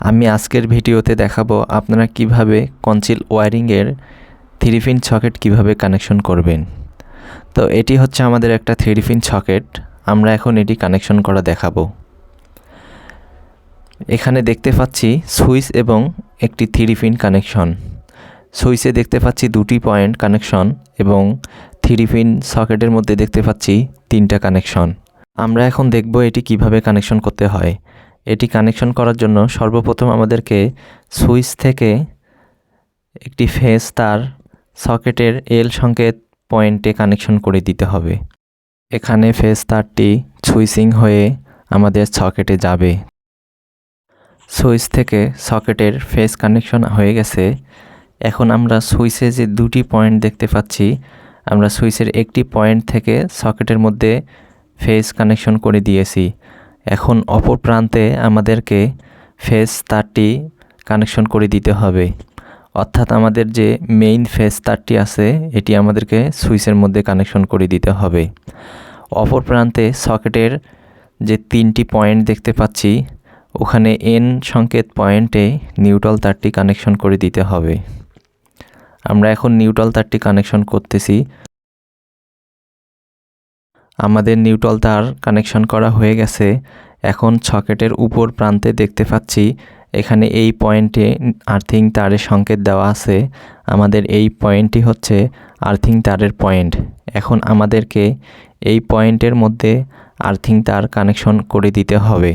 আমি আজকের ভিডিওতে দেখাবো আপনারা কিভাবে কনসিল ওয়্যারিংয়ের 3 পিন সকেট কিভাবে কানেকশন করবেন। তো এটি হচ্ছে আমাদের একটা 3 পিন সকেট। আমরা এখন এটি কানেকশন করা দেখাবো। এখানে দেখতে পাচ্ছি সুইচ এবং একটি 3 পিন কানেকশন। সুইচে দেখতে পাচ্ছি 2টি পয়েন্ট কানেকশন এবং 3 পিন সকেটের মধ্যে দেখতে পাচ্ছি 3টা কানেকশন। আমরা এখন দেখব এটি কিভাবে কানেকশন করতে হয়। এটি কানেকশন করার জন্য সর্বপ্রথম আমাদেরকে সুইচ থেকে একটি ফেজ তার সকেটের এল সংকেত পয়েন্টে কানেকশন করে দিতে হবে। এখানে ফেজ তারটি সুইচিং হয়ে আমাদের সকেটে যাবে। সুইচ থেকে সকেটের ফেজ কানেকশন হয়ে গেছে। এখন আমরা সুইচে যে 2টি পয়েন্ট দেখতে পাচ্ছি, আমরা সুইচের একটি পয়েন্ট থেকে সকেটের মধ্যে ফেজ কানেকশন করে দিয়েছি। এখন অপর প্রান্তে আমাদেরকে ফেজ তারটি কানেকশন করে দিতে হবে। অর্থাৎ আমাদের যে মেইন ফেজ তারটি আছে এটি আমাদেরকে সুইচের মধ্যে কানেকশন করে দিতে হবে। অপর প্রান্তে সকেটের যে 3টি পয়েন্ট দেখতে পাচ্ছি, ওখানে এন সংকেত পয়েন্টে নিউট্রাল তারটি কানেকশন করে দিতে হবে। আমরা এখন নিউট্রাল তারটি কানেকশন করতেছি। আমাদের নিউট্রাল তার কানেকশন করা হয়ে গেছে। এখন সকেটের উপর প্রান্তে দেখতে পাচ্ছি এখানে এই পয়েন্টে আর্থিং তারের সংকেত দেওয়া আছে। আমাদের এই পয়েন্টটি হচ্ছে আর্থিং তারের পয়েন্ট। এখন আমাদেরকে এই পয়েন্টের মধ্যে আর্থিং তার কানেকশন করে দিতে হবে।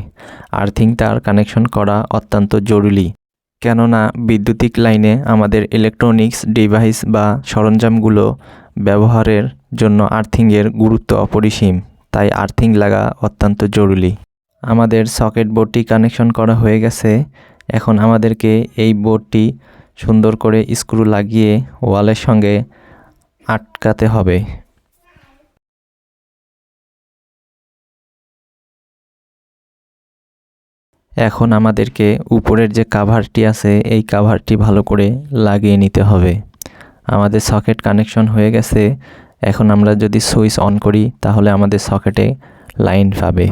আর্থিং তার কানেকশন করা অত্যন্ত জরুরি, কেননা বৈদ্যুতিক লাইনে আমাদের ইলেকট্রনিক্স ডিভাইস বা সরঞ্জামগুলো ব্যবহারের জন্য আর্থিংয়ের গুরুত্ব অপরিসীম, তাই আর্থিং লাগা অত্যন্ত জরুরি। আমাদের সকেট বোর্ডটি কানেকশন করা হয়ে গেছে। এখন আমাদেরকে এই বোর্ডটি সুন্দর করে স্ক্রু লাগিয়ে ওয়ালের সঙ্গে আটকাতে হবে। এখন আমাদেরকে উপরের যে কাভারটি আছে এই কাভারটি ভালো করে লাগিয়ে নিতে হবে। আমাদের সকেট কানেকশন হয়ে গেছে। এখন আমরা যদি সুইচ অন করি তাহলে আমাদের সকেটে লাইন পাবে।